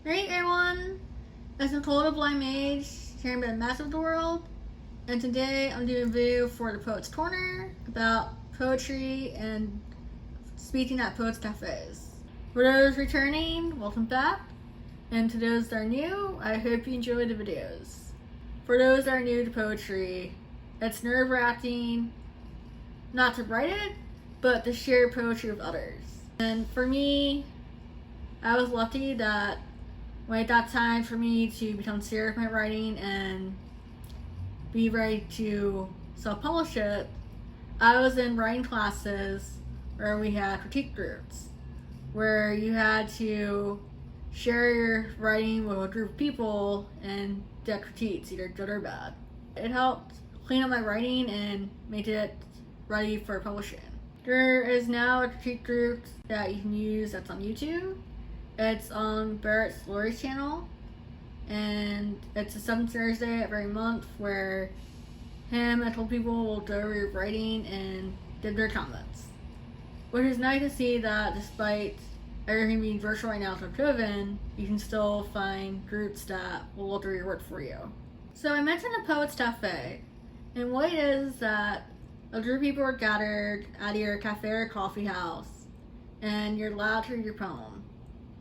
Hey everyone, it's nicoletheblindmage here in the mess of the world, and today I'm doing a video for the Poet's Corner about poetry and speaking at Poets Cafes. For those returning, welcome back, and to those that are new, I hope you enjoy the videos. For those that are new to poetry, it's nerve-wracking not to write it, but to share poetry with others. And for me, I was lucky that when it got time for me to become serious with my writing and be ready to self-publish it, I was in writing classes where we had critique groups, where you had to share your writing with a group of people and get critiques, either good or bad. It helped clean up my writing and made it ready for publishing. There is now a critique group that you can use that's on YouTube. It's on Barrett's Lori's channel, and it's the 7th Thursday of every month where him and a couple people will go over your writing and give their comments. Which is nice to see that despite everything being virtual right now for COVID, you can still find groups that will look over your work for you. So I mentioned the Poets Cafe, and what it is that a group of people are gathered at your cafe or coffee house, and you're allowed to read your poem.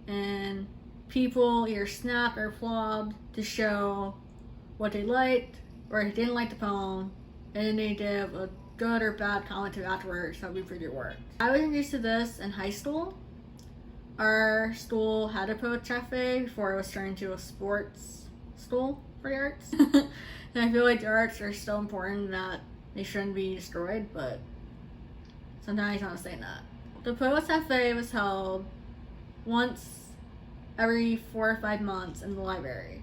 And people either snap or applaud to show what they liked or they didn't like the poem, and then they give a good or bad comment to afterwards to help improve your work. I was introduced to this in high school. Our school had a poet cafe before it was turned into a sports school for the arts. And I feel like the arts are so important that they shouldn't be destroyed, but sometimes I'm not saying that. The Poets Cafe was held once every 4 or 5 months in the library.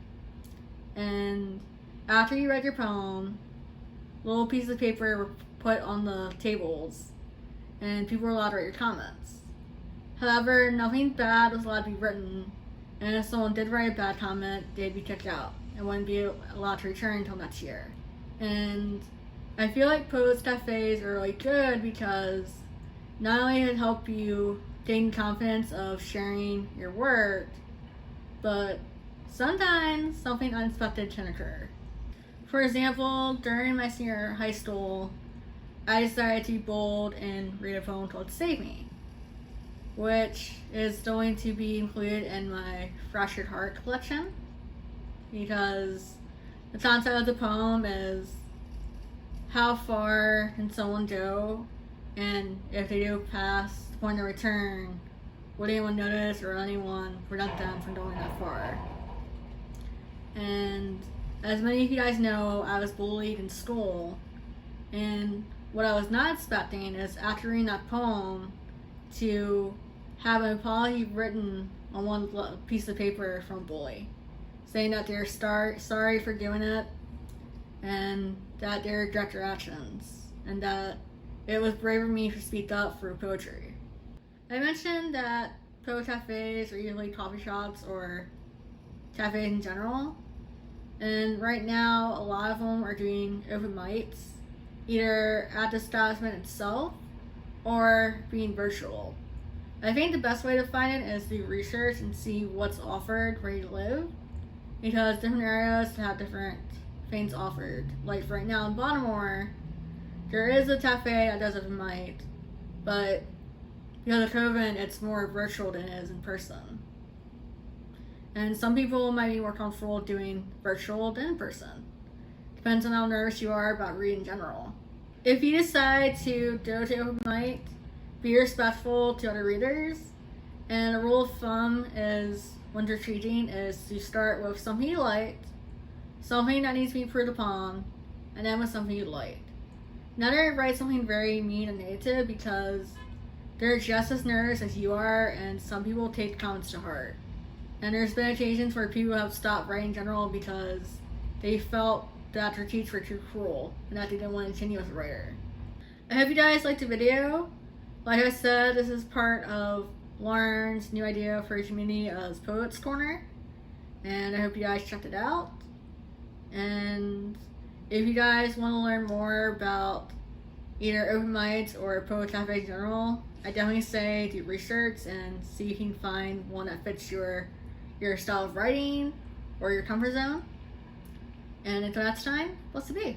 And after you read your poem, little pieces of paper were put on the tables and people were allowed to write your comments. However, nothing bad was allowed to be written, and if someone did write a bad comment, they'd be kicked out and wouldn't be allowed to return until next year. And I feel like Poets Cafes are really good because not only does it help you gain confidence of sharing your work, but sometimes something unexpected can occur. For example, during my senior high school, I decided to be bold and read a poem called Save Me, which is going to be included in my Fractured Heart collection, because the concept of the poem is how far can someone go, and if they go past the point of return, would anyone notice or anyone prevent them from going that far? And as many of you guys know, I was bullied in school, and what I was not expecting is after reading that poem to have an apology written on one piece of paper from a bully, saying that they're sorry for doing it, and that they regret their actions, and that it was brave of me to speak up through poetry. I mentioned that poet cafes are usually coffee shops or cafes in general, and right now a lot of them are doing open mics, either at the establishment itself or being virtual. I think the best way to find it is to do research and see what's offered where you live, because different areas have different things offered. Like right now in Baltimore, there is a cafe that does open mic, but because of COVID, it's more virtual than it is in person. And some people might be more comfortable doing virtual than in person. Depends on how nervous you are about reading in general. If you decide to go to open mic, be respectful to other readers. And a rule of thumb is when you're treating is to start with something you liked, something that needs to be improved upon, and then with something you liked. Never write something very mean and negative, because they're just as nervous as you are, and some people take comments to heart. And there's been occasions where people have stopped writing in general because they felt that their critiques were too cruel and that they didn't want to continue as a writer. I hope you guys liked the video. Like I said, this is part of Lauren's new idea for a community as Poets Corner, and I hope you guys checked it out. And if you guys want to learn more about either open mics or poet cafe in general, I definitely say do research and see if you can find one that fits your your style of writing, or your comfort zone. And until next time, blessed be.